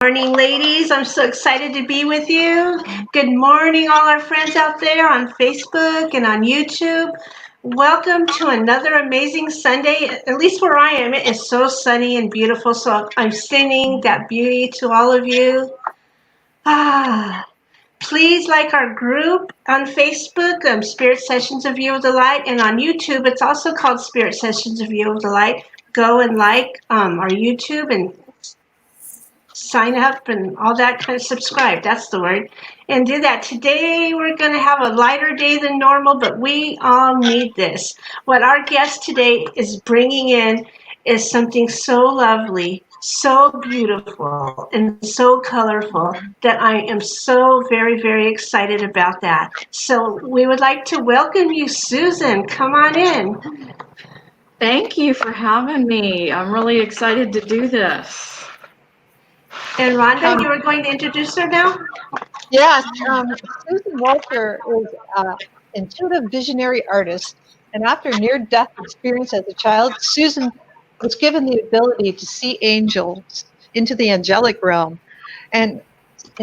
Morning, ladies. I'm so excited to be with you. Good morning, all our friends out there on Facebook and on YouTube. Welcome to another amazing Sunday. At least where I am, it is so sunny and beautiful. So I'm sending that beauty to all of you. Please like our group on Facebook, Spirit Sessions of View of the Light, and on YouTube, it's also called Spirit Sessions of View of the Light. Go and like our YouTube and sign up and all that kind of subscribe. That's the word. And do that. Today we're going to have a lighter day than normal, but we all need this. What our guest today is bringing in is something so lovely, so beautiful, and so colorful that I am so very, very excited about that. So we would like to welcome you, Susan. Come on in. Thank you for having me. I'm really excited to do this. And Rhonda, you were going to introduce her now? Yes, Susan Walter is an intuitive visionary artist, and after a near-death experience as a child, Susan was given the ability to see angels into the angelic realm and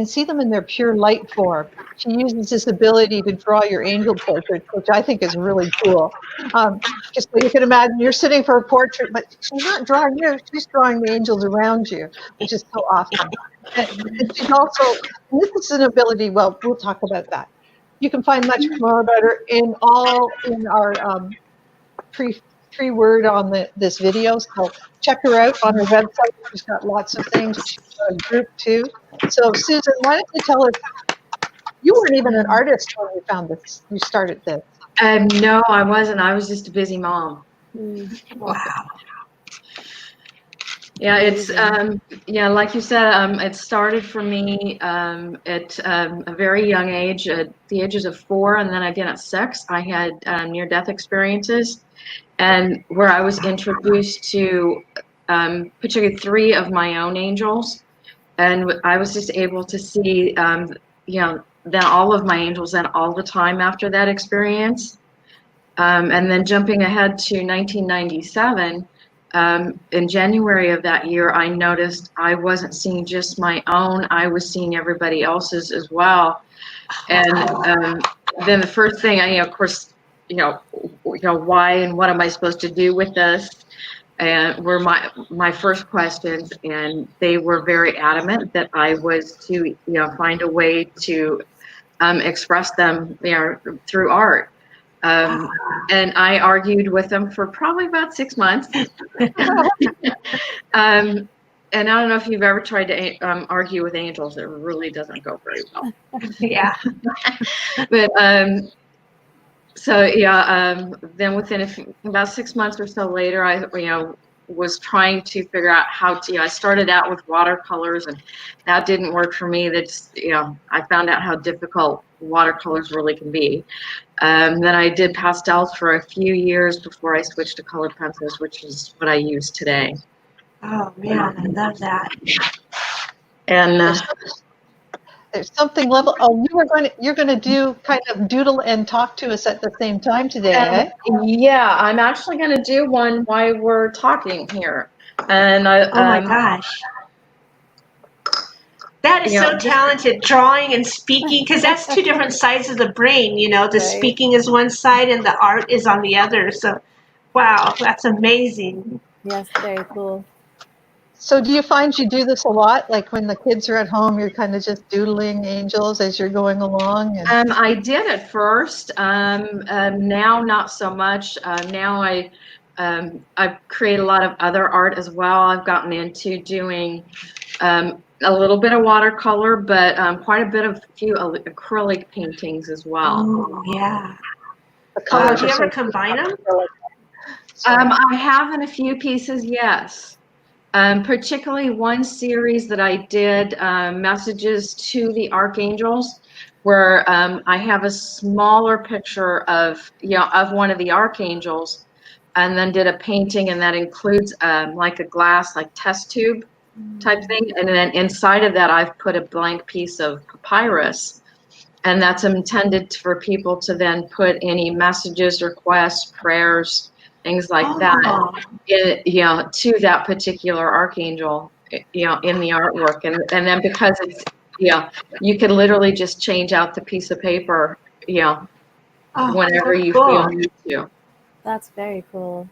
see them in their pure light form. She uses this ability to draw your angel portrait, which I think is really cool. Just so you can imagine, you're sitting for a portrait, but she's not drawing you, she's drawing the angels around you, which is so awesome. And she's also, and this is an ability, well, we'll talk about that. You can find much more about her in our pre-word on this video, so check her out on her website. She's got lots of things. She's got a group too. So Susan, why don't you tell us, you weren't even an artist when you found this, you started this. No, I wasn't. I was just a busy mom. Wow. Yeah, it's like you said, it started for me at a very young age, at the ages of 4, and then again at 6. I had near-death experiences, and where I was introduced to particularly 3 of my own angels, and I was just able to see, then all of my angels then all the time after that experience. And then jumping ahead to 1997, in January of that year, I noticed I wasn't seeing just my own, I was seeing everybody else's as well. And then the first thing, of course, why and what am I supposed to do with this? And were my first questions, and they were very adamant that I was to find a way to express them through art. And I argued with them for probably about 6 months. And I don't know if you've ever tried to argue with angels. It really doesn't go very well. Yeah. But then within about 6 months or so later, I was trying to figure out how to. I started out with watercolors, and that didn't work for me. That's I found out how difficult watercolors really can be. Then I did pastels for a few years before I switched to colored pencils, which is what I use today. Oh man, I love that. And there's something level. Oh, you're going to do kind of doodle and talk to us at the same time today, eh? Yeah, I'm actually going to do one while we're talking here. And oh my gosh, that is so talented, drawing and speaking, because that's 2 different sides of the brain. The Right. Speaking is one side and the art is on the other. So, wow, that's amazing. Yes, very cool. So do you find you do this a lot? Like when the kids are at home, you're kind of just doodling angels as you're going along? And I did at first. Now, not so much. Now I create a lot of other art as well. I've gotten into doing a little bit of watercolor, but quite a bit of few acrylic paintings as well. Oh, yeah. the colors Do you are so ever combine them? I have in a few pieces, yes. Particularly one series that I did, Messages to the Archangels, where I have a smaller picture of one of the archangels, and then did a painting, and that includes like a glass, like test tube type thing, and then inside of that I've put a blank piece of papyrus, and that's intended for people to then put any messages, requests, prayers, things like that, to that particular archangel. in the artwork. And then because it's, you could literally just change out the piece of paper, Oh, whenever so you cool. feel need to. That's very cool.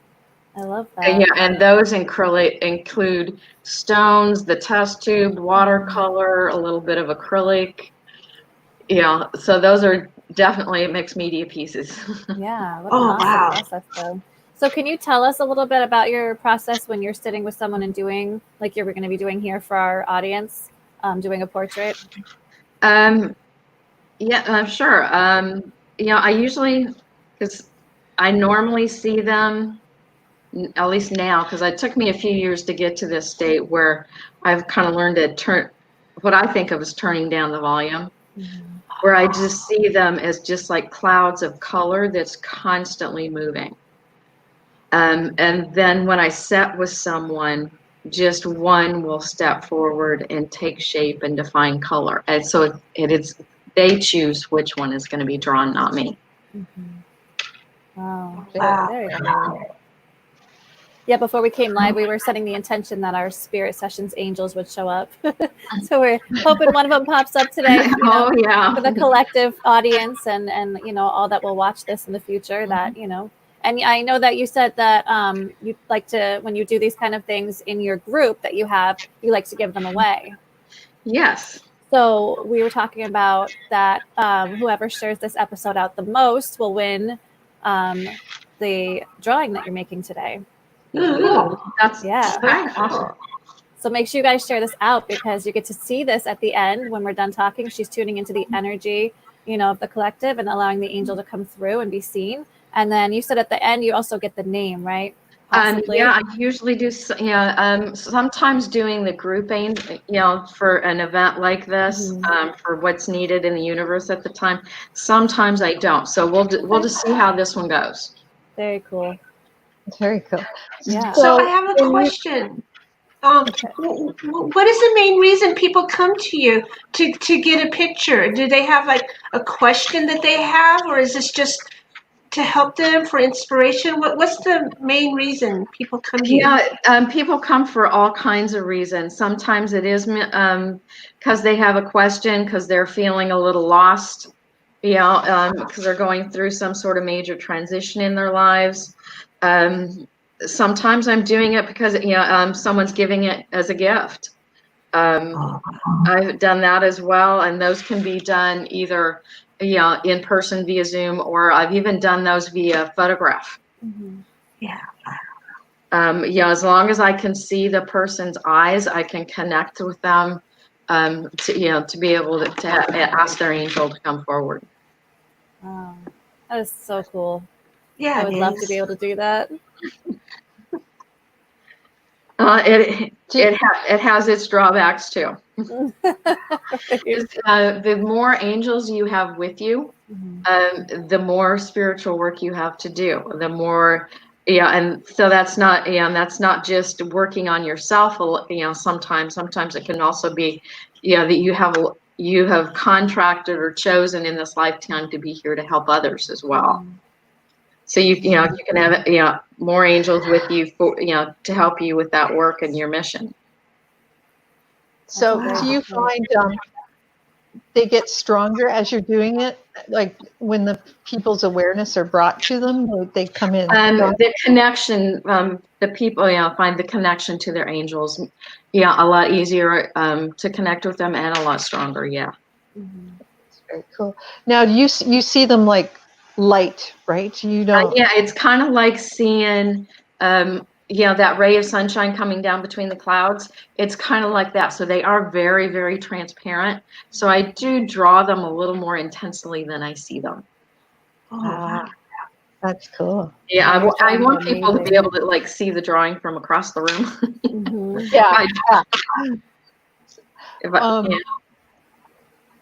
I love And, that. and those include stones, the test tube, watercolor, a little bit of acrylic. So those are definitely mixed media pieces. Yeah, what an Oh, awesome wow. process though. So can you tell us a little bit about your process when you're sitting with someone and doing, like you're going to be doing here for our audience, doing a portrait? Sure. I usually, because I normally see them, at least now, because it took me a few years to get to this state where I've kind of learned to turn, what I think of as turning down the volume, where I just see them as just like clouds of color that's constantly moving. And then when I set with someone, just one will step forward and take shape and define color. And so it is, they choose which one is going to be drawn, not me. Wow. Wow. Very cool. Yeah, before we came live, we were setting the intention that our Spirit Sessions angels would show up. So we're hoping one of them pops up today, Oh, yeah. for the collective audience and all that will watch this in the future, that, and I know that you said that you like to, when you do these kind of things in your group that you have, you like to give them away. Yes. So we were talking about that whoever shares this episode out the most will win the drawing that you're making today. Ooh, that's Yeah. very awesome. So make sure you guys share this out, because you get to see this at the end when we're done talking. She's tuning into the energy, of the collective and allowing the angel to come through and be seen. And then you said at the end, you also get the name, right? Possibly. I usually do, sometimes doing the grouping, for an event like this, for what's needed in the universe at the time. Sometimes I don't. So we'll just see how this one goes. Very cool. Very cool. Yeah. So I have a question. What is the main reason people come to you to get a picture? Do they have like a question that they have, or is this just to help them for inspiration? What's the main reason people come to you? People come for all kinds of reasons. Sometimes it is because they have a question, because they're feeling a little lost, because they're going through some sort of major transition in their lives. Sometimes I'm doing it because someone's giving it as a gift. I've done that as well, and those can be done either in person via Zoom, or I've even done those via photograph. Yeah. As long as I can see the person's eyes, I can connect with them, to be able to ask their angel to come forward. Wow. That is so cool. Yeah, I would love to be able to do that. It has its drawbacks too. The more angels you have with you, the more spiritual work you have to do. The more, and so that's not just working on yourself. Sometimes it can also be, that you have contracted or chosen in this lifetime to be here to help others as well. So you can have more angels with you for to help you with that work and your mission. So do you find they get stronger as you're doing it? Like when the people's awareness are brought to them, they come in. The connection, the people find the connection to their angels, a lot easier to connect with them, and a lot stronger. Yeah. That's very cool. Now you see them like light, right? You don't. It's kind of like seeing that ray of sunshine coming down between the clouds. It's kind of like that. So they are very, very transparent. So I do draw them a little more intensely than I see them. Oh, wow. That's cool. Yeah, I want people to be able to see the drawing from across the room. Yeah.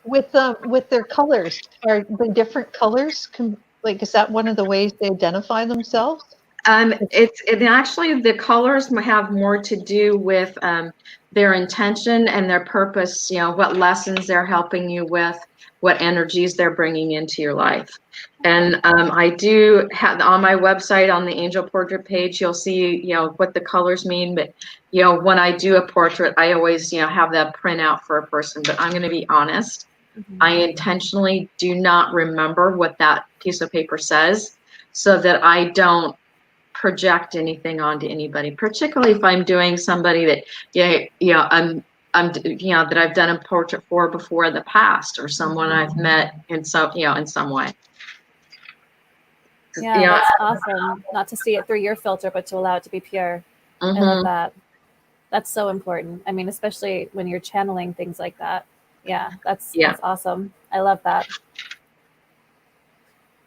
With their colors, are the different colors is that one of the ways they identify themselves? It actually, the colors have more to do with their intention and their purpose, what lessons they're helping you with, what energies they're bringing into your life. And I do have on my website, on the angel portrait page, you'll see, what the colors mean. But, when I do a portrait, I always, have that print out for a person. But I'm going to be honest, I intentionally do not remember what that piece of paper says so that I don't project anything onto anybody, particularly if I'm doing somebody that, that I've done a portrait for before in the past, or someone I've met in some way. Yeah, that's awesome. Not to see it through your filter, but to allow it to be pure. I love that. That's so important. I mean, especially when you're channeling things like that. Yeah, that's awesome. I love that.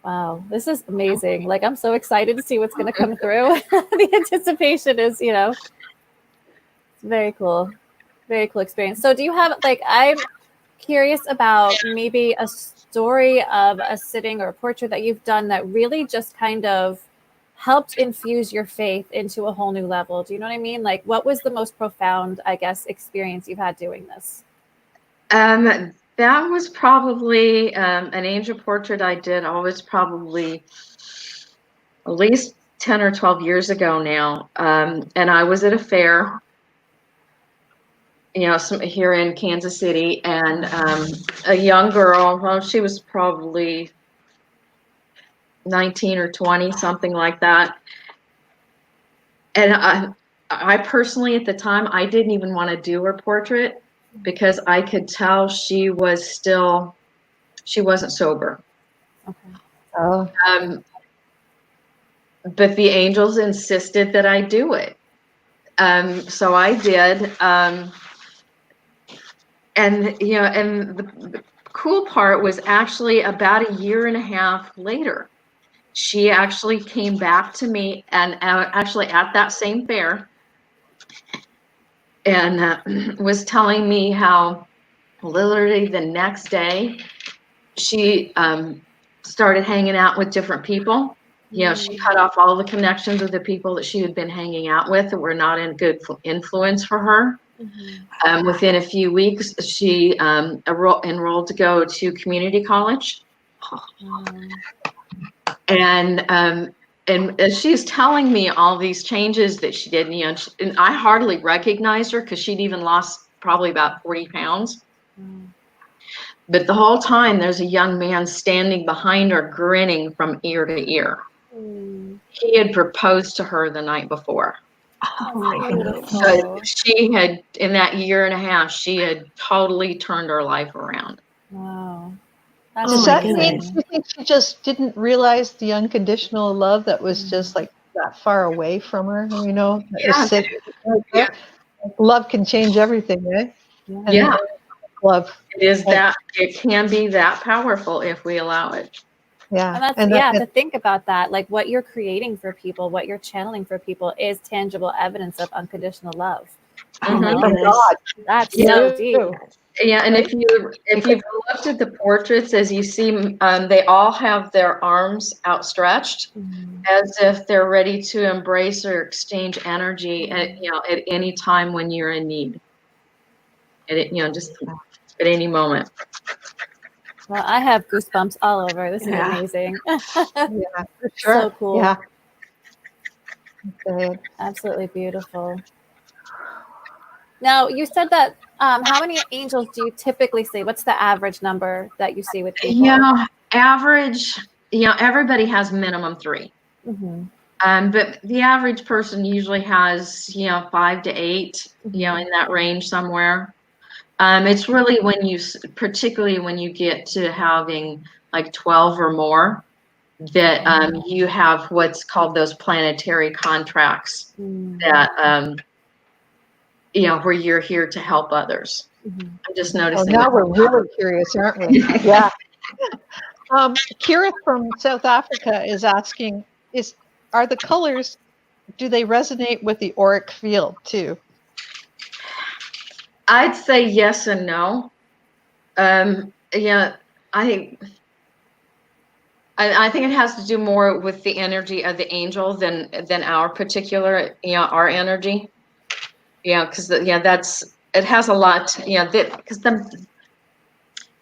Wow, this is amazing. Like, I'm so excited to see what's going to come through. The anticipation is, it's very cool. Very cool experience. So do you have, I'm curious about maybe a story of a sitting or a portrait that you've done that really just kind of helped infuse your faith into a whole new level. Do you know what I mean? Like, what was the most profound, I guess, experience you've had doing this? That was probably an angel portrait I did. Was probably at least 10 or 12 years ago now. And I was at a fair, here in Kansas City, and a young girl, well, she was probably 19 or 20, something like that. And I personally, at the time, I didn't even want to do her portrait because I could tell she wasn't sober. Okay. Oh. But the angels insisted that I do it. So I did. And the cool part was actually about a year and a half later, she actually came back to me, and actually at that same fair, and was telling me how literally the next day she started hanging out with different people. She cut off all the connections with the people that she had been hanging out with that were not in good influence for her. Within a few weeks, she enrolled to go to community college. And as she's telling me all these changes that she did, and I hardly recognized her because she'd even lost probably about 40 pounds. But the whole time, there's a young man standing behind her, grinning from ear to ear. He had proposed to her the night before. Oh my goodness. So she had, in that year and a half, she had totally turned her life around. Wow. Does that mean you think she just didn't realize the unconditional love that was just like that far away from her? Yeah. Love can change everything, right? Yeah. Love. It is that, it can be that powerful if we allow it. Yeah. And to think about that, like what you're creating for people, what you're channeling for people is tangible evidence of unconditional love. Oh my From goodness. God. That's so deep. Yeah, and if you've looked at the portraits, as you see, they all have their arms outstretched, as if they're ready to embrace or exchange energy at any time when you're in need. Just at any moment. Well, I have goosebumps all over. This is amazing. Yeah, for sure. So cool. Yeah. Okay. Absolutely beautiful. Now, you said that how many angels do you typically see? What's the average number that you see with people? Average, everybody has minimum 3. But the average person usually has, 5 to 8, in that range somewhere. It's really particularly when you get to having like 12 or more, that you have what's called those planetary contracts that, where you're here to help others. I'm just noticing. Now we're really curious, aren't we? Yeah. Kira from South Africa is asking, are the colors, do they resonate with the auric field too? I'd say yes and no. I I think it has to do more with the energy of the angel than our particular, our energy. Yeah, because that's it has a lot. Because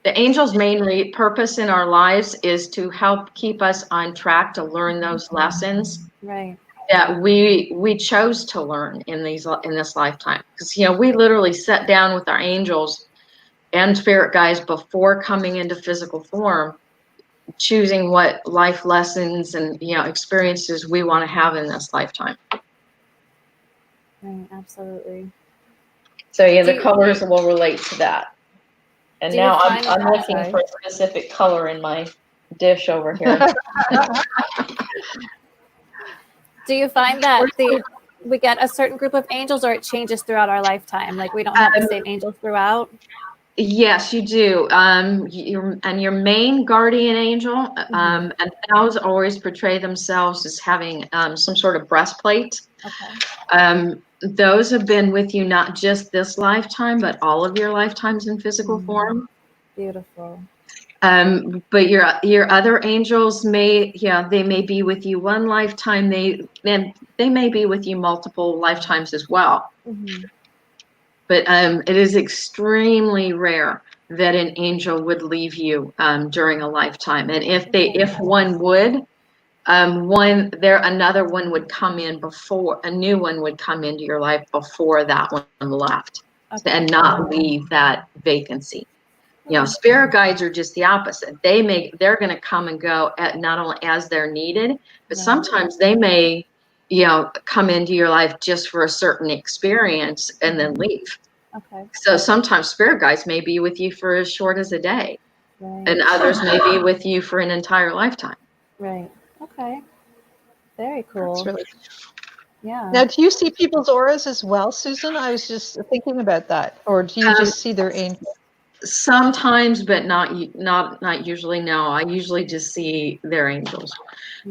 the angel's main purpose in our lives is to help keep us on track to learn those lessons Right. that we chose to learn in this lifetime. Because we literally sat down with our angels and spirit guides before coming into physical form, choosing what life lessons and experiences we want to have in this lifetime. Right. Absolutely. So the you- colors will relate to that. And Do you now find- I'm looking sorry. for a specific color in my dish over here. Do you find that we get a certain group of angels, or it changes throughout our lifetime? Like we don't have the same angels throughout? Yes, you do. Your main guardian angel, and those always portray themselves as having some sort of breastplate. Okay. Those have been with you not just this lifetime, but all of your lifetimes in physical form. Beautiful. But your other angels they may be with you one lifetime. They may be with you multiple lifetimes as well. But it is extremely rare that an angel would leave you during a lifetime. And if one would, another one would come in before, a new one would come into your life before that one left, and not leave that vacancy. Spirit guides are just the opposite. They're going to come and go not only as they're needed, but sometimes they may come into your life just for a certain experience and then leave. Okay. So sometimes spirit guides may be with you for as short as a day, and others may be with you for an entire lifetime. Right. Okay. Very cool. That's really Yeah. Now, do you see people's auras as well, Susan? I was just thinking about that. Or do you just see their angels? Sometimes, but not usually. No, I usually just see their angels,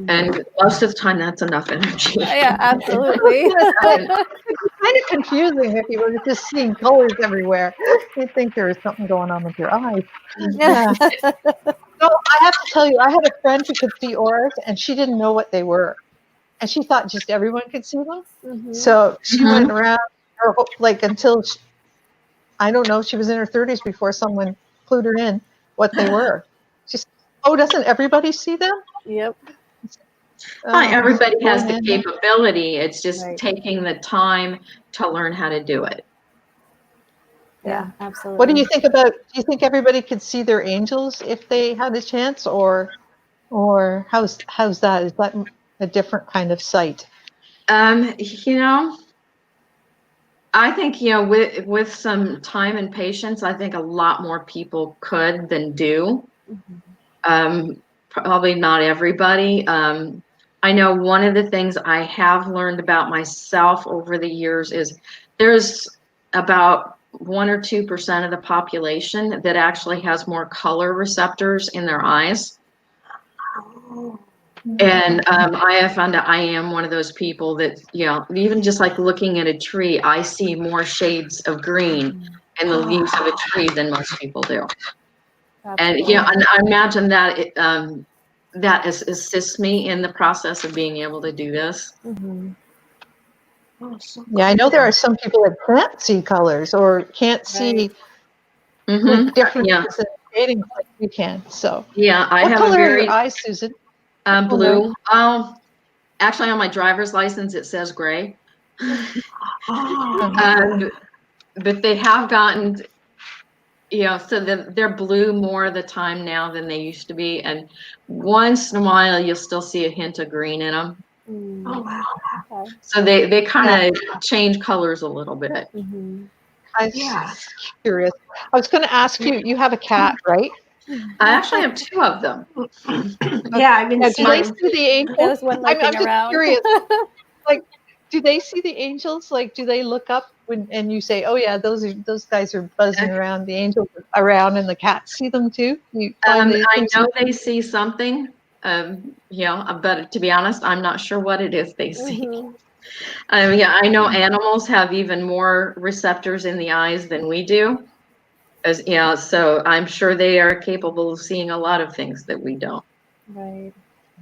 and most of the time that's enough energy. Yeah, absolutely. It's kind of confusing if you were just seeing colors everywhere. You'd think there was something going on with your eyes. Yeah. So I have to tell you, I had a friend who could see auras, and she didn't know what they were, and she thought just everyone could see them. So she went around until I don't know, she was in her 30s before someone clued her in what they were. She said, "Oh, doesn't everybody see them?" Yep. Not everybody has the capability. It's just Right. taking the time to learn how to do it. Yeah, absolutely. What do you think about? Do you think everybody could see their angels if they had a chance, or how's that? Is that a different kind of sight? I think with some time and patience, I think a lot more people could than do. Probably not everybody. I know one of the things I have learned about myself over the years is there's about 1 or 2% of the population that actually has more color receptors in their eyes. And I have found that I am one of those people that, even just like looking at a tree, I see more shades of green in the leaves of a tree than most people do. And and I imagine that that assists me in the process of being able to do this. Yeah, I know there are some people that can't see colors or can't see different shadings like you can. So yeah, I what have color a are very your eyes, Susan? blue. Actually, on my driver's license it says gray. But they have gotten, so they're blue more of the time now than they used to be, and once in a while you'll still see a hint of green in them. Oh wow. Okay. So they kind of change colors a little bit. I was curious. I was going to ask you. You have a cat, right? I actually have 2 of them. Yeah, I've been Now, do they seeing. see the angels? There's one I'm lurking just around. curious. Like, do they see the angels? Like, do they look up and you say, "Oh yeah, those guys are buzzing around. The angels are around, and the cats see them too." I know they see something, but to be honest, I'm not sure what it is they see. I know animals have even more receptors in the eyes than we do. So I'm sure they are capable of seeing a lot of things that we don't. Right.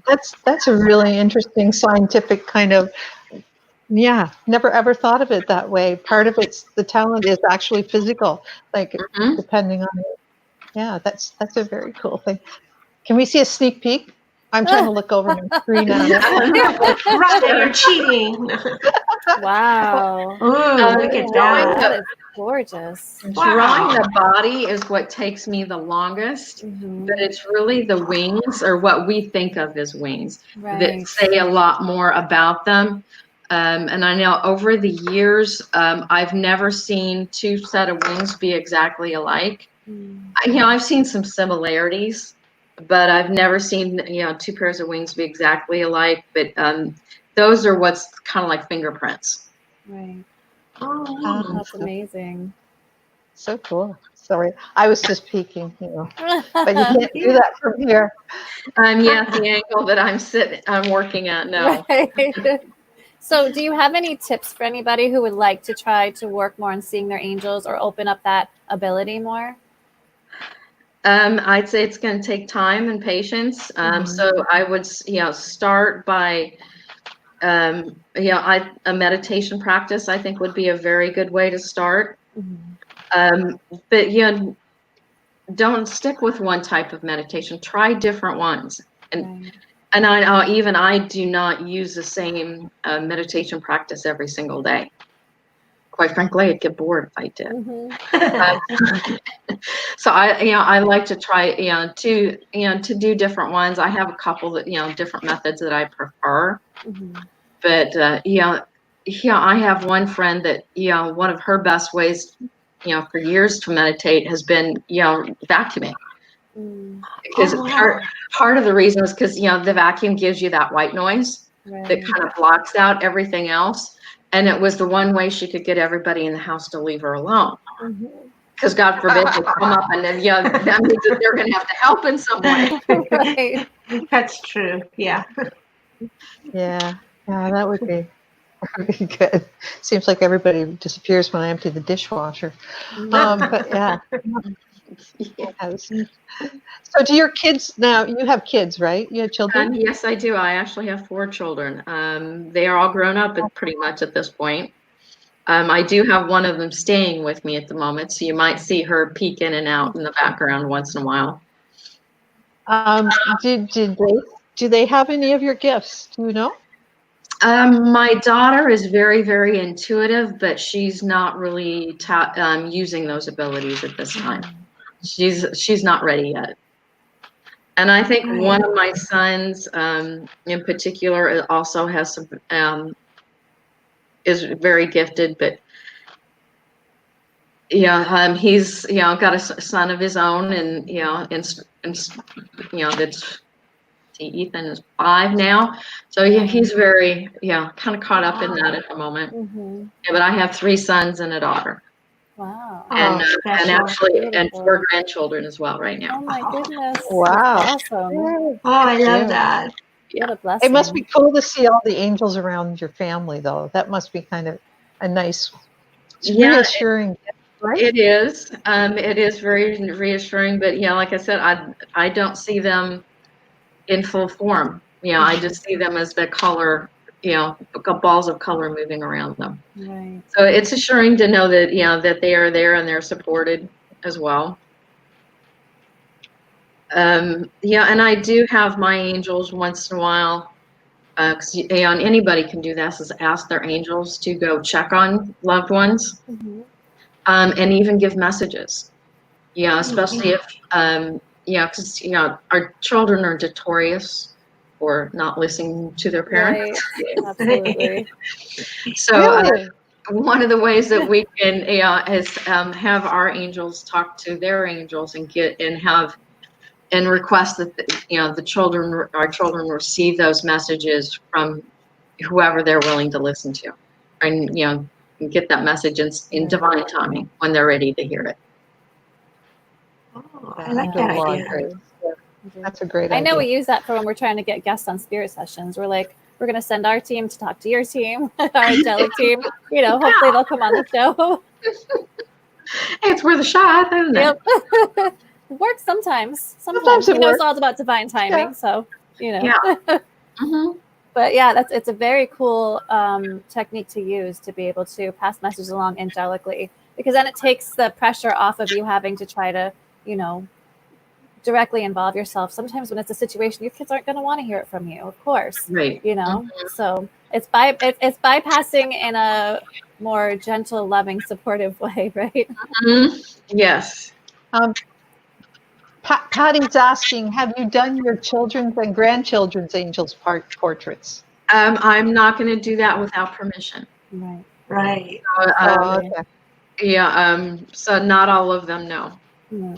That's a really interesting scientific kind of, yeah, never ever thought of it that way. Part of it's the talent is actually physical, like Mhm. depending on it. Yeah, that's a very cool thing. Can we see a sneak peek? I'm trying to look over my screen at it. Right, you're cheating. Wow. Ooh, look at Drawing that. That is gorgeous. Drawing Wow. the body is what takes me the longest, Mhm. but it's really the wings, or what we think of as wings, that Right. say a lot more about them. And I know over the years, I've never seen two set of wings be exactly alike. Mm. I've seen some similarities, but I've never seen, two pairs of wings be exactly alike. But those are what's kind of like fingerprints. Right. Oh, That's amazing. So cool. Sorry, I was just peeking, but you can't do that from here. Yeah, the angle that I'm working at, no. Right. So, do you have any tips for anybody who would like to try to work more on seeing their angels or open up that ability more? I'd say it's going to take time and patience. So I would, start by, a meditation practice, I think would be a very good way to start. Mhm. But, don't stick with one type of meditation. Try different ones. And Right. and I do not use the same meditation practice every single day. Quite frankly, I'd get bored if I did. Mhm. So I like to try, to do different ones. I have a couple that, different methods that I prefer. Mhm. But I have one friend that, one of her best ways, for years to meditate has been, vacuuming. Mm. Because oh wow. part of the reason is because, the vacuum gives you that white noise that Right. kind of blocks out everything else. And it was the one way she could get everybody in the house to leave her alone. Mhm. Because God forbid they come up and then, that means that they're going to have to help in some way. Right. That's true. Yeah. Yeah, that would be very good. Seems like everybody disappears when I empty the dishwasher. But yeah. Yes. So do your kids now, you have kids, right? You have children? Yes, I do. I actually have 4 children. They are all grown up pretty much at this point. I do have one of them staying with me at the moment, so you might see her peek in and out in the background once in a while. Do they have any of your gifts? Do you know? My daughter is very, very intuitive, but she's not really using those abilities at this time. She's not ready yet. And I think one of my sons, in particular, also has some, is very gifted, but he's got a son of his own, and that's Ethan is 5 now, so he's very kind of caught up in that at the moment. Mhm. Yeah, but I have 3 sons and a daughter, Wow. and Oh, and special. actually and Beautiful. 4 grandchildren as well right Oh now. my goodness. Wow. That's awesome. Oh, I love Yeah. that. What a It blessing. must be cool to see all the angels around your family, though. That must be kind of a nice, Yeah, reassuring gift, right? it is. It is very reassuring, but like I said, I don't see them in full form. I just see them as the color, balls of color moving around them. Right. So it's assuring to know that that they are there and they're supported as well. And I do have my angels once in a while, because anybody can do this, is ask their angels to go check on loved ones, Mhm. and even give messages. Especially if because our children are notorious for not listening to their parents. Right. Absolutely. So Really? one of the ways that we can is have our angels talk to their angels and request that our children receive those messages from whoever they're willing to listen to, and get that message in divine timing when they're ready to hear it. Oh, I like Do that a lot idea. of great- That's a great I know we idea. use that for when we're trying to get guests on spirit sessions. We're like, we're going to send our team to talk to your team, our angelic team. Hopefully they'll come on the show. Hey, it's worth a shot, isn't it? Yep. works sometimes. Sometimes it you know, works. it's all about divine timing. Yeah. So, you know. Yeah. Mhm. But yeah, it's a very cool technique to use to be able to pass messages along angelically, because then it takes the pressure off of you having to try to, you know, directly involve yourself. Sometimes when it's a situation, your kids aren't going to want to hear it from you, of course, Right. you know. So it's it's bypassing in a more gentle, loving, supportive way, right? Mhm. Yes. Patty's asking, have you done your children's and grandchildren's angels portraits? I'm not going to do that without permission. Right. Right. Oh, okay. Yeah. So not all of them, no. Yeah.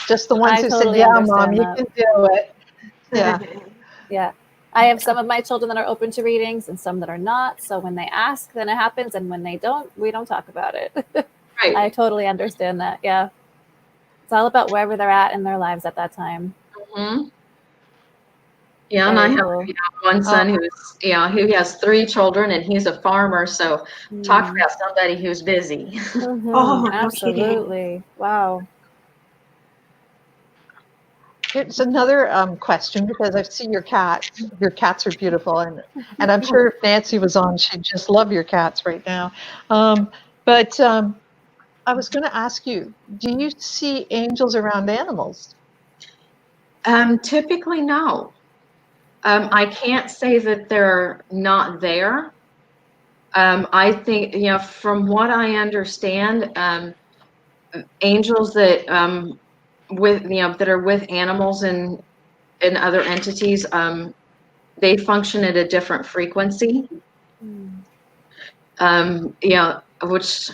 Just the ones I who totally said, "Yeah, Mom, understand you that. can do it." Yeah. Yeah. I have some of my children that are open to readings and some that are not. So when they ask, then it happens. And when they don't, we don't talk about it. Right. I totally understand that. Yeah. It's all about wherever they're at in their lives at that time. Mhm. Yeah, and I Very have cool. one son who has 3 children, and he's a farmer. So talk about somebody who's busy. Mhm. Oh, no kidding. Absolutely. Wow. Here's another question, because I've seen your cats. Your cats are beautiful, and I'm sure if Nancy was on, she'd just love your cats right now. But I was going to ask you, do you see angels around animals? Typically, no. I can't say that they're not there. I think, from what I understand, angels that that are with animals and other entities, they function at a different frequency. Which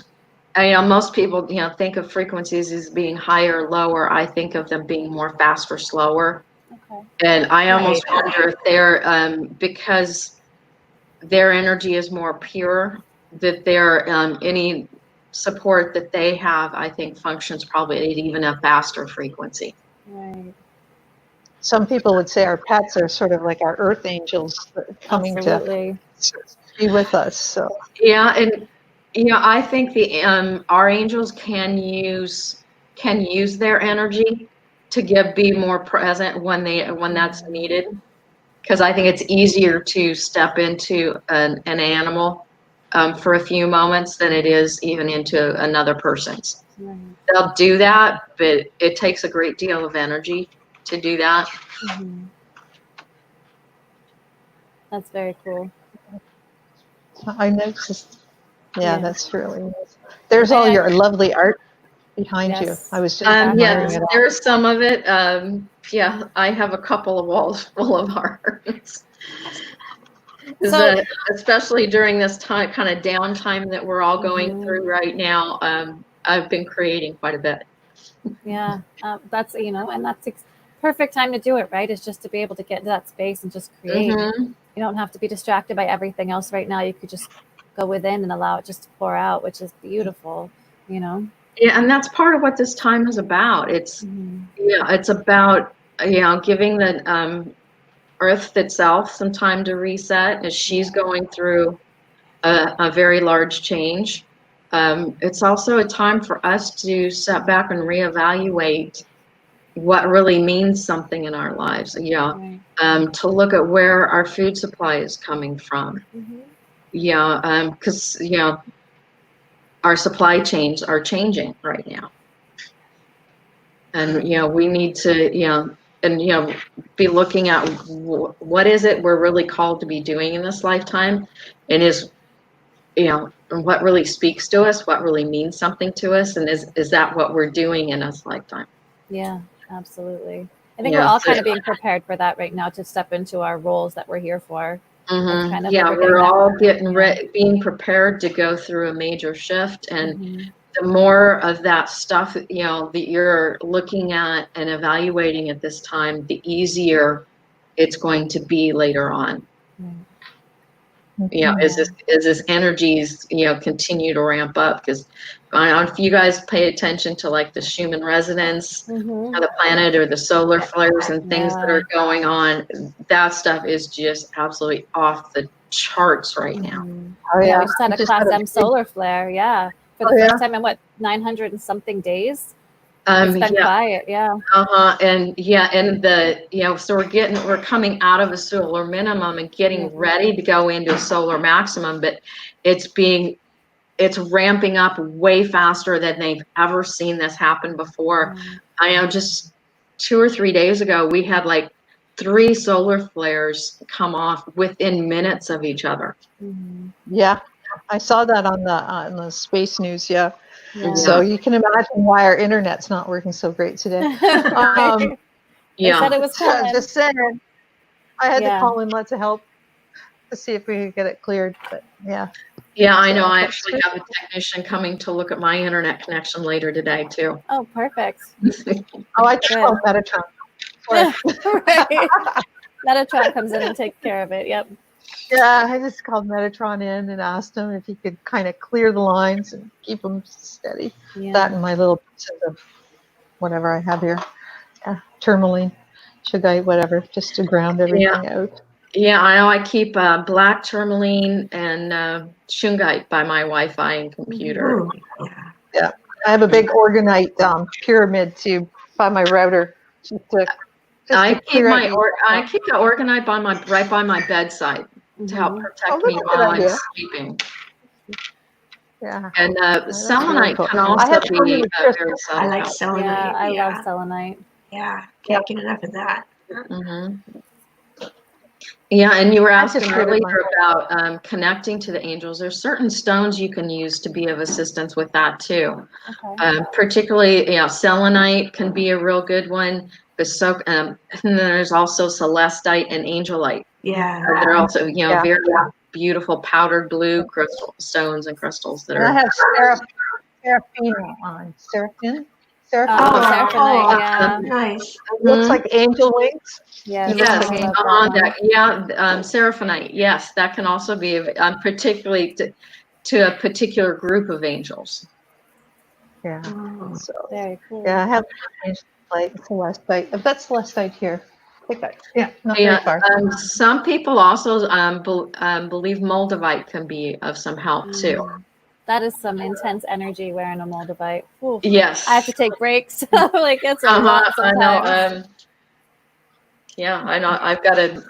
most people think of frequencies as being higher or lower. I think of them being more fast or slower. Okay. And I almost wonder if they're because their energy is more pure, that their any support that they have, I think, functions probably at even a faster frequency. Right. Some people would say our pets are sort of like our earth angels coming Absolutely. to be with us. So Yeah, and I think the our angels can use their energy to be more present when that's needed. Because I think it's easier to step into an animal for a few moments than it is even into another person's. Right. They'll do that, but it takes a great deal of energy to do that. Mhm. That's very cool. I noticed. Yeah. That's really nice. There's all your lovely art behind you. Yes. I was just Yeah, admiring it all. there's some of it. I have a couple of walls full of art. So- Especially during this time, kind of downtime that we're all going Mhm. through right now, I've been creating quite a bit. Yeah. That's, and that's perfect time to do it, right? Is just to be able to get into that space and just create. Mhm. You don't have to be distracted by everything else right now. You could just go within and allow it just to pour out, which is beautiful, Yeah, and that's part of what this time is about. It's about giving the Earth itself some time to reset as she's going through a very large change. It's also a time for us to step back and reevaluate what really means something in our lives. Right. To look at where our food supply is coming from. Because our supply chains are changing right now, and we need to be looking at what is it we're really called to be doing in this lifetime, and is what really speaks to us, what really means something to us, and is that what we're doing in this lifetime. Yeah, absolutely. I think we're all kind of being prepared for that right now, to step into our roles that we're here for. Mm-hmm. Kind of We're all being prepared to go through a major shift, and the more of that stuff that you're looking at and evaluating at this time, the easier it's going to be later on. As this energies continue to ramp up, because I don't know if you guys pay attention to like the Schumann resonance of the planet, or the solar flares and things that are going on. That stuff is just absolutely off the charts right now. Oh, Yeah, we just had a Class M solar flare. Yeah, for the first time in 900 and something days. It's been Yeah. quiet. Yeah. And so we're coming out of a solar minimum and getting ready to go into a solar maximum, but it's ramping up way faster than they've ever seen this happen before. I know just 2 or 3 days ago, we had like 3 solar flares come off within minutes of each other. Yeah, I saw that on the space news. Yeah. Yeah. So you can imagine why our internet's not working so great today. They said it was coming. Just saying, I had to Yeah. call in lots of help to see if we could get it cleared. But yeah. Yeah, I know. So I that's actually have a technician coming to look at my internet connection later today too. Oh, perfect. Oh, I just called Metatron. Right. Metatron comes in and takes care of it. Yep. Yeah, I just called Metatron in and asked him if he could kind of clear the lines and keep them steady. Yeah. That and my little pieces of whatever I have here. Yeah, tourmaline, shungite, whatever, just to ground everything out. Yeah, I know. I keep black tourmaline and shungite by my Wi-Fi and computer. Ooh, Yeah, I have a big organite pyramid too by my router. I keep clear out I keep the organite right by my bedside to help protect Oh, me that's a while good I'm idea. sleeping. Yeah. And that's selenite really cool. can I also have be permanent very crystals. I subtle. like selenite. Yeah, I love selenite. Yeah, can't get enough of that. Yeah, and you were asking just did it earlier about connecting to the angels. There's certain stones you can use to be of assistance with that too. Okay. Particularly, selenite can be a real good one. And then there's also celestite and angelite. Yeah. They're also, Yeah. very beautiful powdered blue crystal stones and crystals that And I are. have Seraphina on. Seraphim? Seraphonite, yeah. Nice. Looks like angel wings. Yes, It looks Yes, like I love seraphonite. Yes, that can also be particularly to a particular group of angels. Yeah. Oh. So Very cool. yeah, I have celestite. I've got celestite here. I think not very far. Some people also believe moldavite can be of some help too. That is some intense energy wearing a moldavite. Ooh. Yes. I have to take breaks. Like it's a lot I sometimes. know. Yeah, I know. I've got a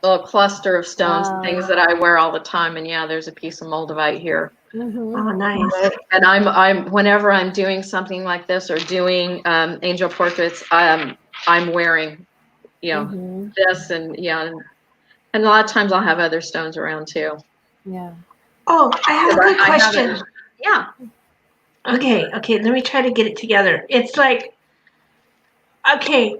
little cluster of stones and things that I wear all the time, and there's a piece of moldavite here. Oh, nice. And I'm whenever I'm doing something like this or doing angel portraits, I'm wearing, this and and a lot of times I'll have other stones around too. Yeah. Oh, I have a good question. Yeah. Okay, let me try to get it together. It's like, okay,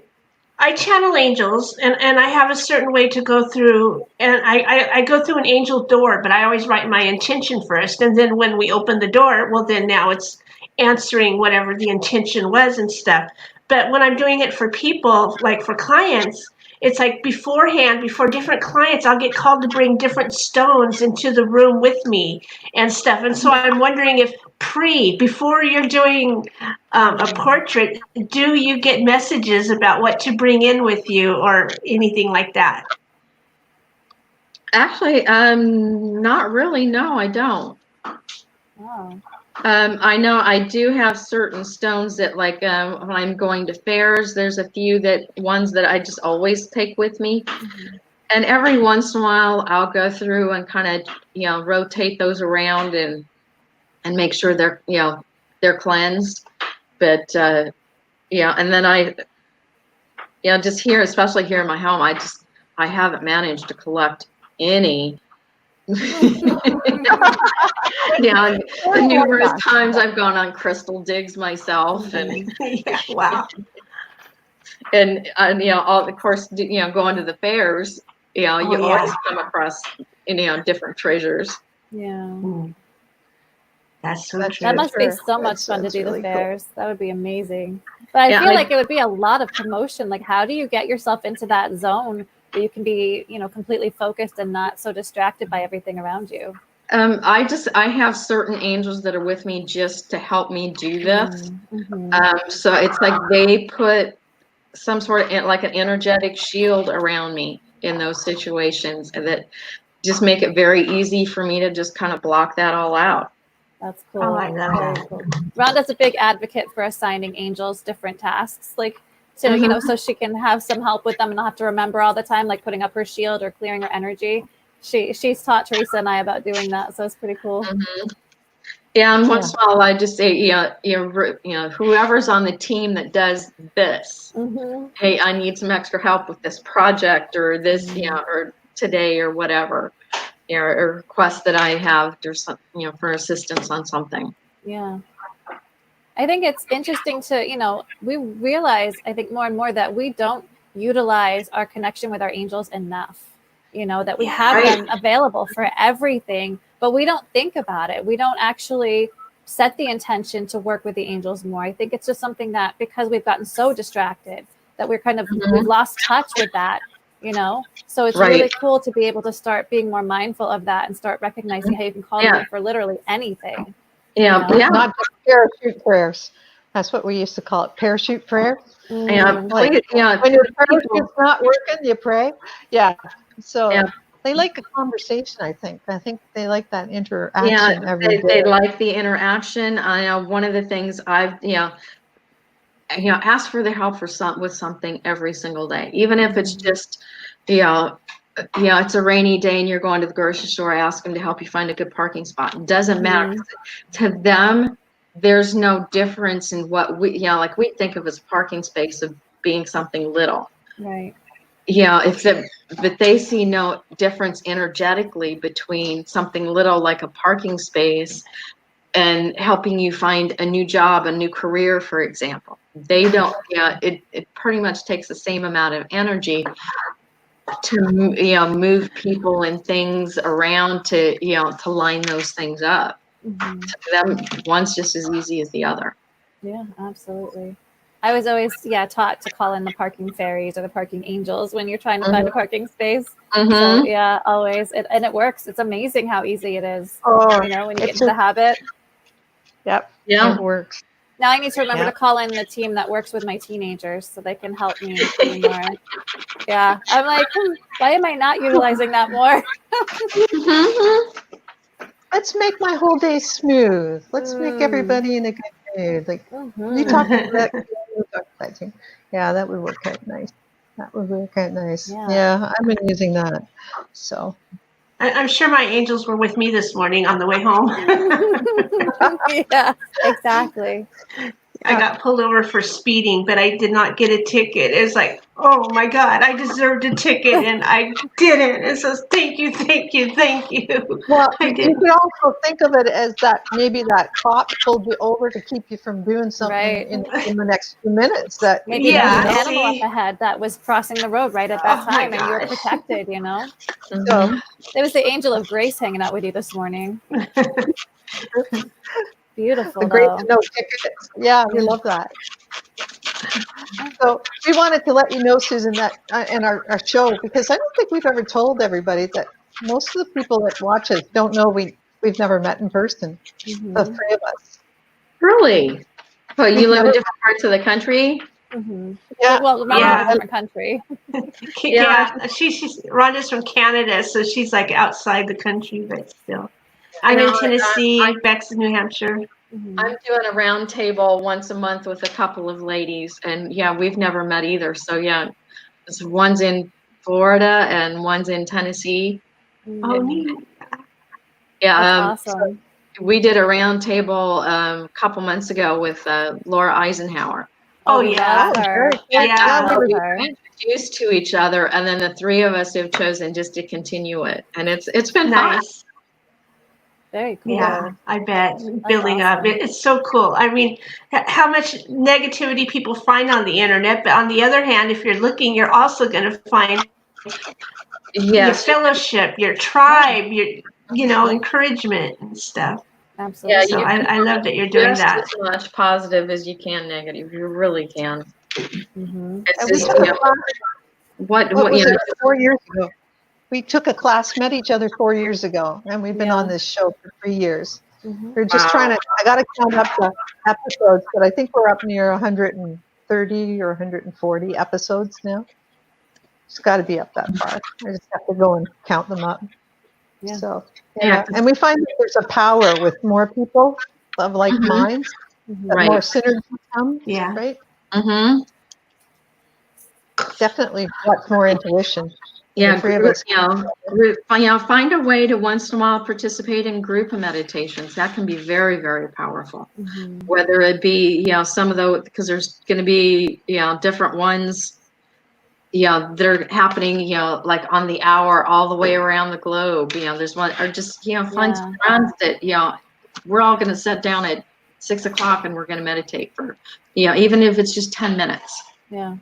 I channel angels and I have a certain way to go through, and I go through an angel door, but I always write my intention first. And then when we open the door, well, then now it's answering whatever the intention was and stuff. But when I'm doing it for people, like for clients, it's like beforehand, before different clients, I'll get called to bring different stones into the room with me and stuff. And so I'm wondering if before you're doing a portrait, do you get messages about what to bring in with you or anything like that? Actually, not really. No, I don't. Wow. I know I do have certain stones that, like, when I'm going to fairs, there's a few ones that I just always take with me. And every once in a while, I'll go through and kind of, rotate those around and make sure they're cleansed. But, and then I, just here, especially here in my home, I haven't managed to collect any. Numerous times I've gone on crystal digs myself, and Wow. and of course, going to the fairs, you always come across different treasures. Yeah. That's so true. That must be so much fun to do the fairs. That would be amazing. But I feel like it would be a lot of promotion. Like, how do you get yourself into that zone where you can be, completely focused and not so distracted by everything around you? I have certain angels that are with me just to help me do this. So it's like they put some sort of like an energetic shield around me in those situations, and that just make it very easy for me to just kind of block that all out. That's cool. Oh, I love Very that. cool. Rhonda's a big advocate for assigning angels different tasks, like so so she can have some help with them and not have to remember all the time, like putting up her shield or clearing her energy. She's taught Teresa and I about doing that, so it's pretty cool. Yeah, and once in a while I just say, whoever's on the team that does this, hey, I need some extra help with this project or this, or today or whatever, or request that I have or some, for assistance on something. Yeah. I think it's interesting to, we realize, I think more and more that we don't utilize our connection with our angels enough, that we have them available for everything, but we don't think about it. We don't actually set the intention to work with the angels more. I think it's just something that because we've gotten so distracted that we're kind of, we've lost touch with that, So it's really cool to be able to start being more mindful of that and start recognizing how you can call them in for literally anything. Yeah, not just parachute prayers. That's what we used to call it, parachute prayer. Like, when your parachute's not working, you pray. Yeah. So they like a conversation, I think. I think they like that interaction every day. They like the interaction. I know one of the things I've, ask for their help with something every single day, even if it's just, it's a rainy day and you're going to the grocery store. I ask them to help you find a good parking spot. It doesn't matter to them. There's no difference in what we, like we think of as a parking space of being something little. Right. But they see no difference energetically between something little like a parking space and helping you find a new job, a new career, for example. They don't, it pretty much takes the same amount of energy to, move people and things around to line those things up. To them, one's just as easy as the other. Yeah, absolutely. I was always, taught to call in the parking fairies or the parking angels when you're trying to find a parking space. So, always. And it works. It's amazing how easy it is, when you get into the habit. Yep. Yeah. It works. Now I need to remember to call in the team that works with my teenagers so they can help me more. Yeah. I'm like, why am I not utilizing that more? Let's make my whole day smooth. Let's make everybody in a good mood. Like you talk about that. Yeah, that would work out nice. That would work out nice. Yeah, I've been using that. So I'm sure my angels were with me this morning on the way home. Yeah, exactly. I got pulled over for speeding, but I did not get a ticket. It's like, oh my God, I deserved a ticket and I didn't. It says, thank you, thank you, thank you. Well, I you did. could also think of it as that maybe that cop pulled you over to keep you from doing something in the next few minutes. That maybe there was an animal up ahead that was crossing the road right at that time, and you were protected. So it was the angel of grace hanging out with you this morning. Beautiful. Great to know tickets. Yeah, we love that. So we wanted to let you know, Susan, that in our show, because I don't think we've ever told everybody that most of the people that watch us don't know we've never met in person. The three of us. Really? Well, you live in different parts of the country? Yeah. Well, Rhonda's in a different country. She's Rhonda's from Canada, so she's like outside the country, but still. I'm in Tennessee, Beck's in New Hampshire. I'm doing a round table once a month with a couple of ladies, and we've never met either. So one's in Florida and one's in Tennessee. Oh, neat. Yeah, That's awesome. So we did a round table a couple months ago with Laura Eisenhower. Oh yeah, we were introduced to each other, and then the three of us have chosen just to continue it, and it's been nice. Fun. Very cool. Yeah, I bet. Building up. It's so cool. I mean, how much negativity people find on the internet, but on the other hand, if you're looking, you're also going to find your fellowship, your tribe, your encouragement and stuff. Absolutely. Yeah, so I love that you're doing that. Just as much positive as you can negative. You really can. It's just, what was it, 4 years ago? We took a class, met each other 4 years ago, and we've been on this show for 3 years. We're just trying to, I got to count up the episodes, but I think we're up near 130 or 140 episodes now. It's got to be up that far. I just have to go and count them up. Yeah. So, Yeah, and we find that there's a power with more people of like Mhm. minds, that Right. more synergy comes, Yeah. right? Mm-hmm. Definitely much more intuition. Yeah, The three of group, us. find a way to once in a while participate in group meditations. That can be very, very powerful. Mhm. Whether it be, some of those, because there's going to be, different ones, that are happening, like on the hour all the way around the globe. There's one, or just, find some Yeah. friends that, we're all going to sit down at 6 o'clock and we're going to meditate for, even if it's just 10 minutes. Yeah.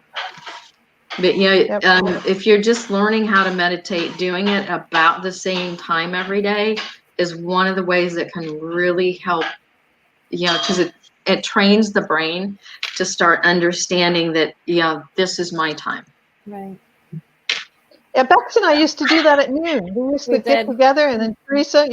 But Yep. if you're just learning how to meditate, doing it about the same time every day is one of the ways that can really help. Because it trains the brain to start understanding that this is my time. Right. Yeah, Bex and I used to do that at noon. We used We to get did. together, and then Teresa,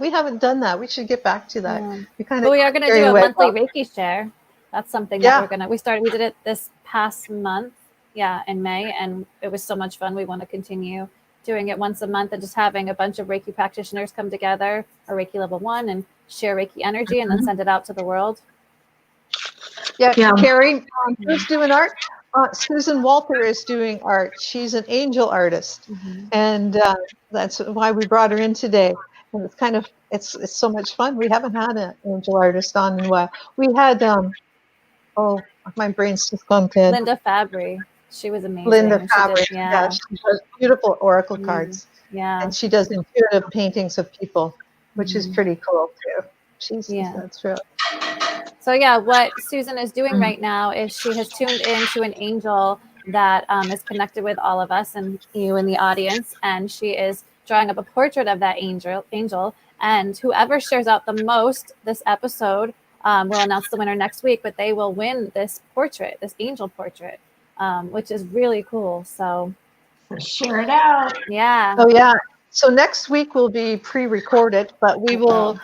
we haven't done that. We should get back to that. Yeah. We kind But of we are going to carried do a away. monthly Reiki share. That's something Yeah. that we did it this past month. Yeah. In May. And it was so much fun. We want to continue doing it once a month and just having a bunch of Reiki practitioners come together, or Reiki level 1, and share Reiki energy and then send it out to the world. Yeah, Yeah. Carrie, who's doing art? Susan Walter is doing art. She's an angel artist, and that's why we brought her in today. And it's kind of it's so much fun. We haven't had an angel artist on in a while. We had oh, my brain's just gone dead. Linda Fabry. She was amazing. Linda and she did- Fabry. yeah. She does beautiful oracle cards, Yeah. and she does intuitive paintings of people, which is Mhm. pretty cool too. Yeah. That's real. So yeah, what Susan is doing right now is she has tuned into an angel that is connected with all of us and you in the audience, and she is drawing up a portrait of that angel. And whoever shares out the most this episode, we'll announce the winner next week. But they will win this portrait, this angel portrait, which is really cool. So Share it out. yeah. Oh yeah. So next week will be pre-recorded, but we will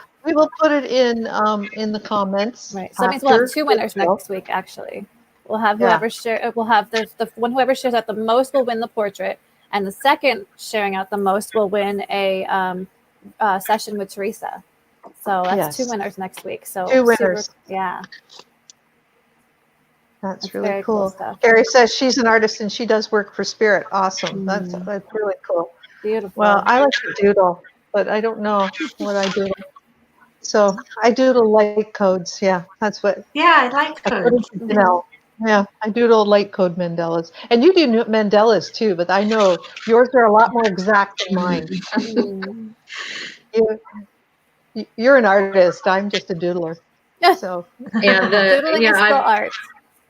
put it in the comments. Right. So that means we'll have after 2 the winners show. next week. Actually, we'll have whoever we'll have the one whoever shares out the most will win the portrait, and the second sharing out the most will win a session with Teresa. So that's 2 winners next week. So 2 winners. Yeah. That's very really cool cool. stuff. Carrie says she's an artist and she does work for Spirit. Awesome. That's really cool. Beautiful. Well, I like to doodle, but I don't know what I doodle. So I doodle light codes. Yeah, that's what. Yeah, I like I put codes. into Janelle. Yeah, I doodle light code mandalas, and you do mandalas too. But I know yours are a lot more exact than mine. Mm. You're an artist. I'm just a doodler. So And Doodling is still art.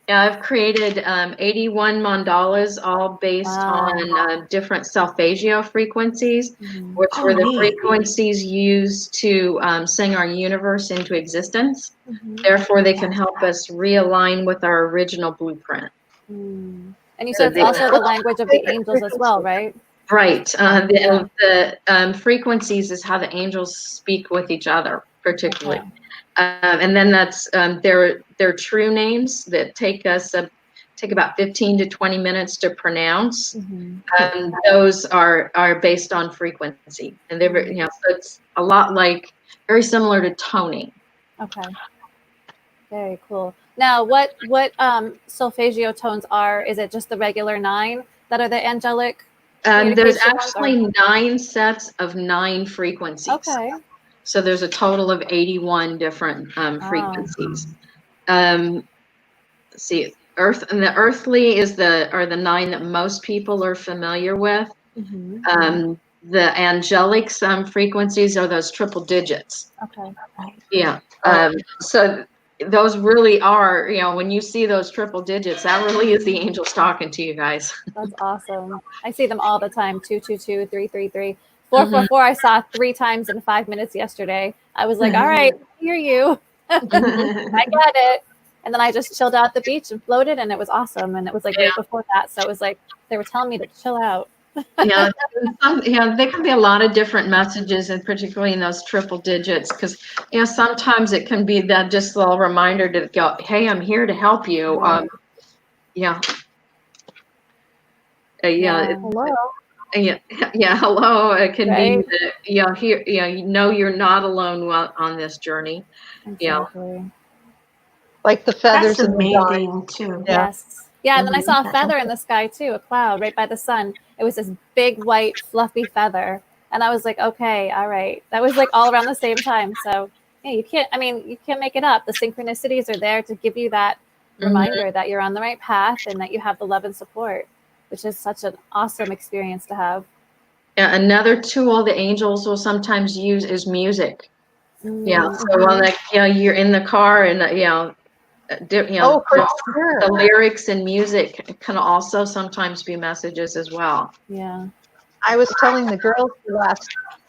I've created 81 mandalas, all based on different solfeggio frequencies, which were the frequencies used to sing our universe into existence. Therefore, they can help us realign with our original blueprint. And you said it's also the language of the angels as well, right? Right. The frequencies is how the angels speak with each other, particularly. Okay. And then that's their true names that take about 15 to 20 minutes to pronounce. Those are based on frequency, and they're so it's a lot very similar to toning. Okay. Very cool. Now, what solfeggio tones are? Is it just the regular 9 that are the angelic? There's actually 9 sets of 9 frequencies. Okay. So there's a total of 81 different frequencies. Let's see, the earthly are the 9 that most people are familiar with. The angelic frequencies are those triple digits. Okay. Yeah. So those really are, when you see those triple digits, that really is the angels talking to you guys. That's awesome. I see them all the time. 222, 333. 444 I saw 3 times in 5 minutes yesterday. I was like, all right, I hear you. I got it. And then I just chilled out at the beach and floated, and it was awesome. And it was right before that. So it was like they were telling me to chill out. There can be a lot of different messages, and particularly in those triple digits, because sometimes it can be that just little reminder to go, hey, I'm here to help you. Hello. Yeah, yeah. Hello. It can Right? be that, here, you know, you're not alone on this journey. Yeah. Exactly. Like the That's feathers in the dawn. amazing too. Yeah. Yes. Yeah, and then I Mhm. saw a feather in the sky too, a cloud right by the sun. It was this big white fluffy feather. And I was like, okay, all right. That was like all around the same time. So yeah, you can't make it up. The synchronicities are there to give you that Mhm. reminder that you're on the right path and that you have the love and support, which is such an awesome experience to have. Yeah, another tool the angels will sometimes use is music. Yeah. So while Mm-hmm. like, you're in the car and, Oh, for sure. the lyrics and music can also sometimes be messages as well. Yeah. I was telling the girls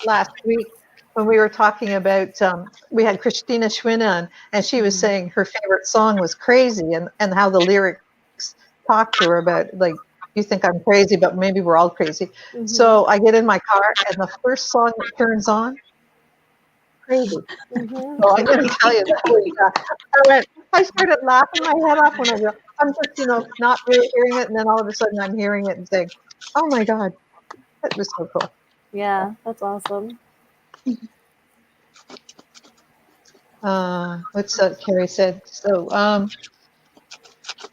last week when we were talking about we had Christina Schwinn on, and she was saying her favorite song was "Crazy," and how the lyrics talk to her about like you think I'm crazy, but maybe we're all crazy. Mm-hmm. So I get in my car, and the first song that turns on, "Crazy." Mm-hmm. So I'm going to tell you that was. I started laughing my head off when I'm just not really hearing it, and then all of a sudden I'm hearing it and saying, "Oh my God, that was so cool." Yeah, that's awesome. What's that Carrie said? So,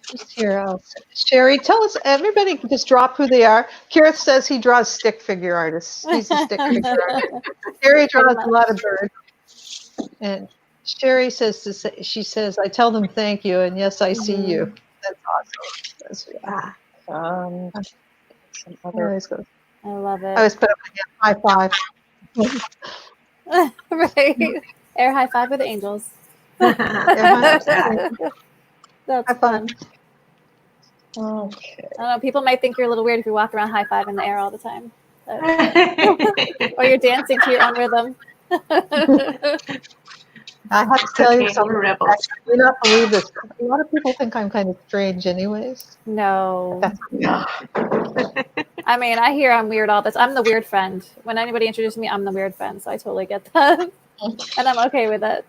just here else. Sherry, tell us, everybody can just drop who they are. Kirith says he draws stick figure artists. He's a stick figure artist. Carrie draws a lot of birds. And Sherry she says, I tell them thank you, and yes, I see you. That's awesome. That's, Yeah. some other, I love I always it. put up a high five. Right. Air high five with the angels. That's That's high fun. five. Okay. I don't know. People might think you're a little weird if you walk around high five in the air all the time, but, or you're dancing to your own rhythm. I have to tell you Okay, something. we're rebels. I do not believe this. A lot of people think I'm kind of strange, anyways. No. No. I mean, I hear I'm weird all this. I'm the weird friend. When anybody introduces me, I'm the weird friend. So I totally get that. And I'm okay with it.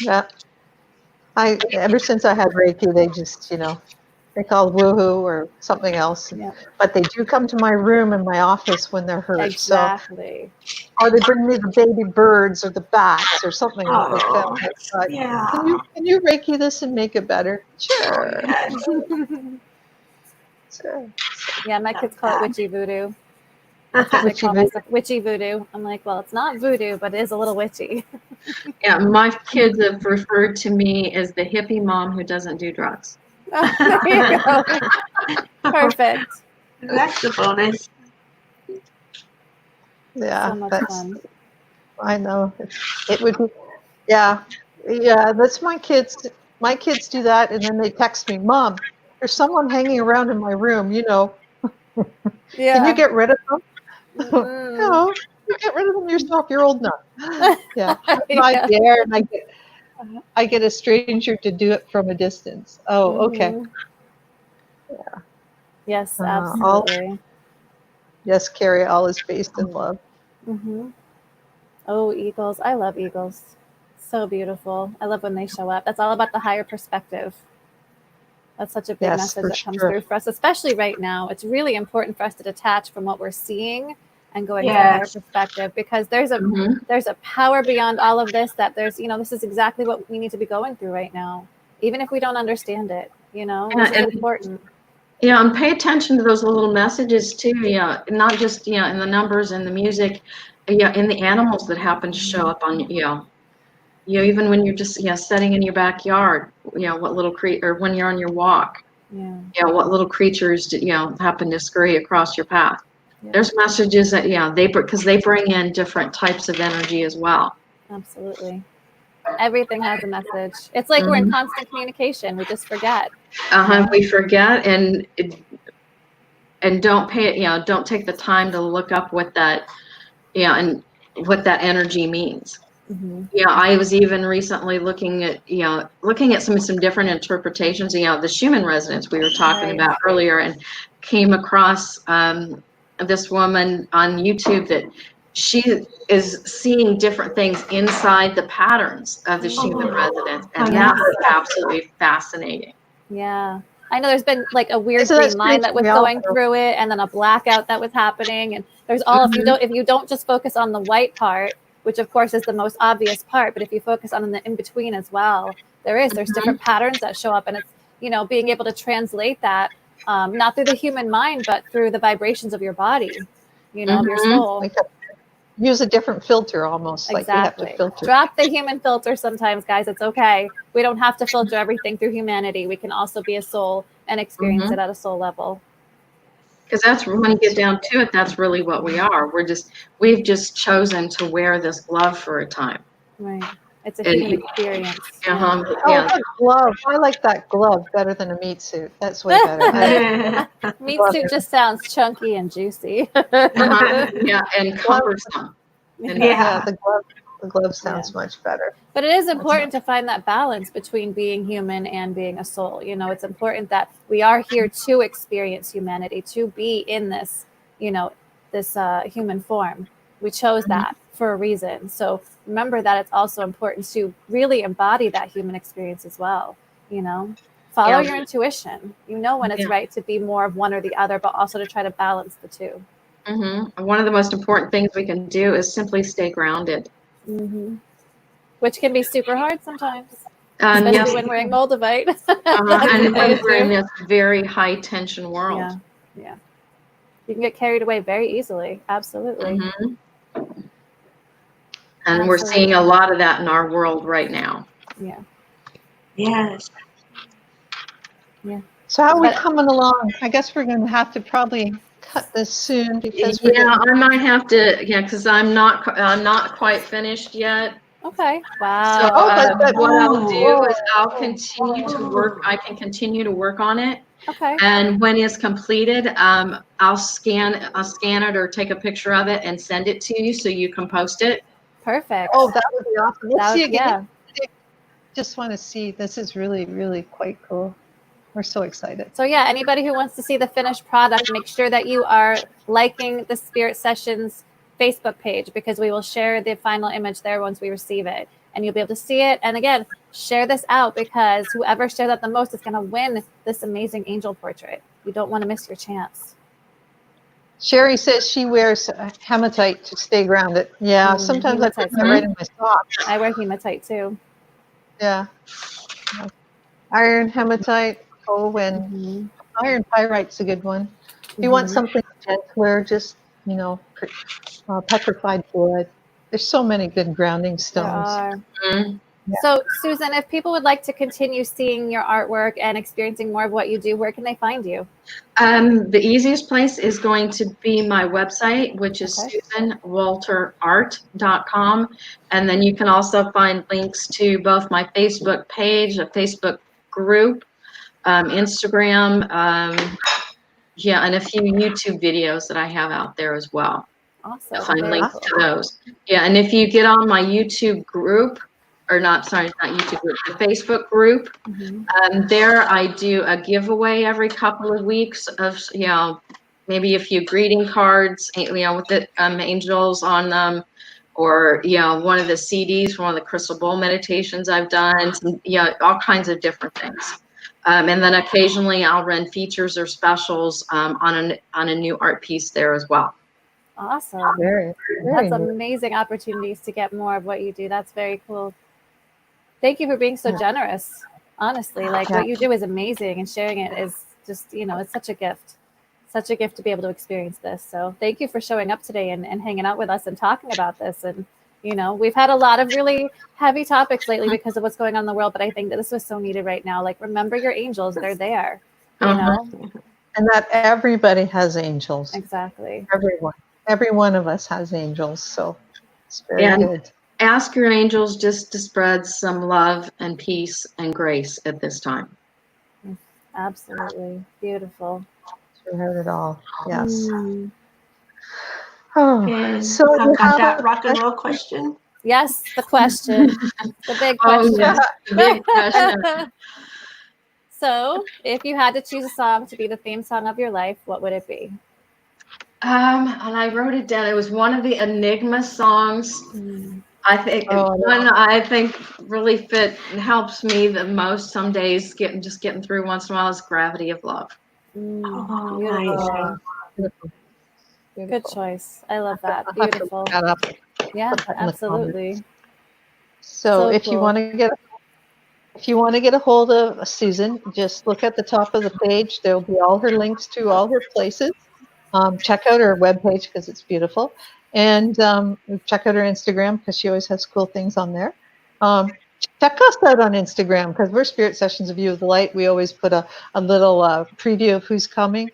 Yeah. Ever since I had Reiki, they just, they call woohoo or something else. Yeah. But they do come to my room and my office when they're hurt. Exactly. So, or they bring me the baby birds or the bats or something like that. Oh, It's like, yeah. can you Reiki this and make it better? Oh, Sure. yes. Sure. Yeah, my kids call it witchy voodoo. Witchy They call voodoo. myself witchy voodoo. I'm like, well, it's not voodoo, but it is a little witchy. Yeah, my kids have referred to me as the hippie mom who doesn't do drugs. There you go. Perfect. That's the bonus. Yeah. So much fun. I know. It would be, yeah. Yeah, that's my kids. My kids do that, and then they text me, Mom, there's someone hanging around in my room, Yeah. Can you get rid of them? Mm. No, you get rid of them yourself. You're old enough. Yeah. Yeah. There, and I get a stranger to do it from a distance. Oh, okay. Mhm. Yes, All, absolutely. yes, Carrie, all is based in love. Hmm. Oh, eagles. I love eagles. So beautiful. I love when they show up. That's all about the higher perspective. That's such a big Yes, message for that comes sure. through for us, especially right now. It's really important for us to detach from what we're seeing and going to a Yes. higher perspective, because there's a Mhm. there's a power beyond all of this, that there's, this is exactly what we need to be going through right now, even if we don't understand it. Yeah, This is and important. yeah, and pay attention to those little messages too. Yeah, not just in the numbers and the music. Yeah, in the animals that happen to show up on even when you're just sitting in your backyard. What little or when you're on your walk. Yeah. What little creatures happen to scurry across your path. Yeah. There's messages that because they bring in different types of energy as well. Absolutely. Everything has a message. It's like we're in constant communication. We just forget. We forget and don't pay it. Don't take the time to look up what that and what that energy means. Mm-hmm. I was even recently looking at some different interpretations. The Schumann resonance we were talking Right. about earlier, and came across this woman on YouTube that she is seeing different things inside the patterns of the Schumann resonance, and that was absolutely fascinating. Yeah. I know there's been like a weird So that's green line that was spiritual going also. through it, and then a blackout that was happening. And there's all if you don't just focus on the white part, which of course is the most obvious part, but if you focus on the in between as well, there's different patterns that show up, and it's being able to translate that not through the human mind, but through the vibrations of your body, of your soul. Like use a different filter almost, like you have to Exactly. filter. Drop the human filter sometimes, guys. It's okay. We don't have to filter everything through humanity. We can also be a soul and experience it at a soul level. Because that's when you get down to it, that's really what we are. We've just chosen to wear this glove for a time. Right. It's a human experience. Uh-huh. Oh, Yeah. that glove. I like that glove better than a meat suit. That's way better. Meat suit just sounds chunky and juicy. Yeah, and cumbersome. And Yeah, the glove sounds much better. But it is important to find that balance between being human and being a soul. It's important that we are here to experience humanity, to be in this, this human form. We chose that for a reason. So remember that it's also important to really embody that human experience as well. Follow your intuition. When it's right to be more of one or the other, but also to try to balance the two. One of the most important things we can do is simply stay grounded. Which can be super hard sometimes, especially when we're in Moldavite. And we're in this very high tension world. Yeah. You can get carried away very easily. Absolutely. And we're seeing a lot of that in our world right now. Yeah. Yes. Yeah. So how are we coming along? I guess we're going to have to probably cut this soon because I might have to. Because I'm not quite finished yet. Okay. Wow. So what I'll do is I'll continue to work. I can continue to work on it. Okay. And when it's completed, I'll scan it or take a picture of it and send it to you so you can post it. Perfect. Oh, that would be awesome. Let's see again. Yeah. Just want to see. This is really, really quite cool. We're so excited. So yeah, anybody who wants to see the finished product, make sure that you are liking the Spirit Sessions Facebook page, because we will share the final image there once we receive it, and you'll be able to see it. And again, share this out, because whoever shares that the most is going to win this amazing angel portrait. You don't want to miss your chance. Sherry says she wears hematite to stay grounded. Yeah, sometimes I put that right in my socks. I wear hematite too. Yeah. Iron hematite. Oh, and iron pyrite's a good one. If you want something gentler, just, petrified wood. There's so many good grounding stones. Yeah. So, Susan, if people would like to continue seeing your artwork and experiencing more of what you do, where can they find you? The easiest place is going to be my website, which is SusanWalterArt.com. And then you can also find links to both my Facebook page, a Facebook group, Instagram, and a few YouTube videos that I have out there as well. Awesome. You'll find links to those. Yeah, and if you get on my YouTube group, not YouTube group, the Facebook group, there I do a giveaway every couple of weeks of, maybe a few greeting cards, with the angels on them, or, one of the CDs, one of the crystal bowl meditations I've done, all kinds of different things. And then occasionally I'll run features or specials on a new art piece there as well. Awesome. Very That's amazing opportunities to get more of what you do. That's very cool. Thank you for being so generous. Honestly, what you do is amazing, and sharing it is just, it's such a gift. Such a gift to be able to experience this. So thank you for showing up today and hanging out with us and talking about this. And, we've had a lot of really heavy topics lately because of what's going on in the world, but I think that this was so needed right now. Like, remember your angels, they're there, And that everybody has angels. Exactly. Every one of us has angels. So it's very good. Ask your angels just to spread some love and peace and grace at this time. Absolutely. Beautiful. We heard it all. Yes. And so I've got that rock and roll question. Yes, the question. The big question. The big question. So, if you had to choose a song to be the theme song of your life, what would it be? And I wrote it down. It was one of the Enigma songs. I think Oh, one I think really fit and helps me the most some days getting through once in a while is Gravity of Love. Oh, Beautiful. nice. beautiful. Good Beautiful. choice. I love that. I'll have to Beautiful. look that up. Yeah, Put that in the absolutely. So So if you cool. want to get a hold of Susan, just look at the top of the page. There'll be all her links to all her places. Check out her webpage because it's beautiful, and check out her Instagram because she always has cool things on there. Check us out on Instagram because we're Spirit Sessions of You of the Light. We always put a little preview of who's coming,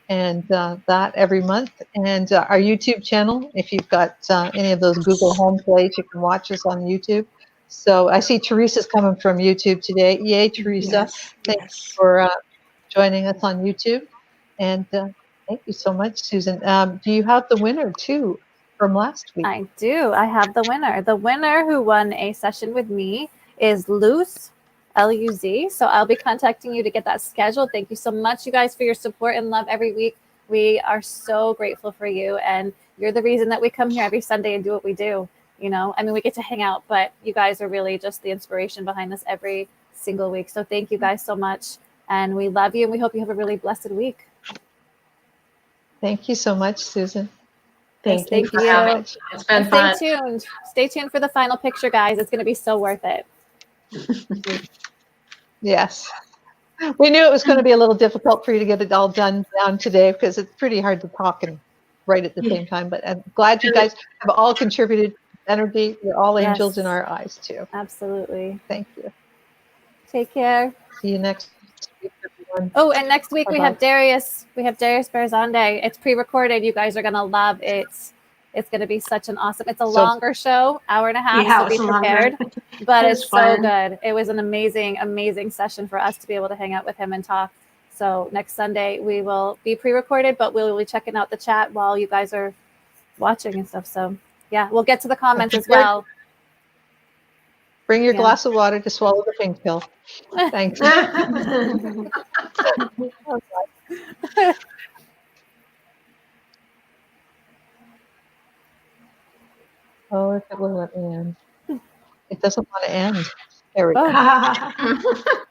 and that every month. And our YouTube channel, if you've got any of those Google Home plays, you can watch us on YouTube. So I see Teresa's coming from YouTube today. Yay, Teresa! Yes, Thanks yes. for joining us on YouTube, and thank you so much, Susan. Do you have the winner too from last week? I do. I have the winner. The winner who won a session with me is Luz, Luz. So I'll be contacting you to get that scheduled. Thank you so much, you guys, for your support and love every week. We are so grateful for you, and you're the reason that we come here every Sunday and do what we do. You know, I mean, we get to hang out, but you guys are really just the inspiration behind this every single week. So thank you guys so much, and we love you, and we hope you have a really blessed week. Thank you so much, Susan. Thank Thank you for you. having me. It's been And stay fun. tuned. Stay tuned for the final picture, guys. It's going to be so worth it. Yes. We knew it was going to be a little difficult for you to get it all done down today because it's pretty hard to talk and write at the same time. But I'm glad you guys have all contributed energy. You're all angels in Yes. our eyes, too. Absolutely. Thank you. Take care. See you next week, everyone. Oh, and next week we Bye-bye. have Darius. We have Darius Berzonde. It's pre-recorded. You guys are going to love it. It's going to be such an awesome. It's a So- longer show, hour and a half. Yeah, so it be was longer. prepared. But It was it's so fun. good. It was an amazing, amazing session for us to be able to hang out with him and talk. So next Sunday we will be pre-recorded, but we'll be checking out the chat while you guys are watching and stuff. So yeah, we'll get to the comments as well. Bring your Yeah. glass of water to swallow the pink pill. Thanks. Oh, if it will let me end. It doesn't want to end. There we go. Oh.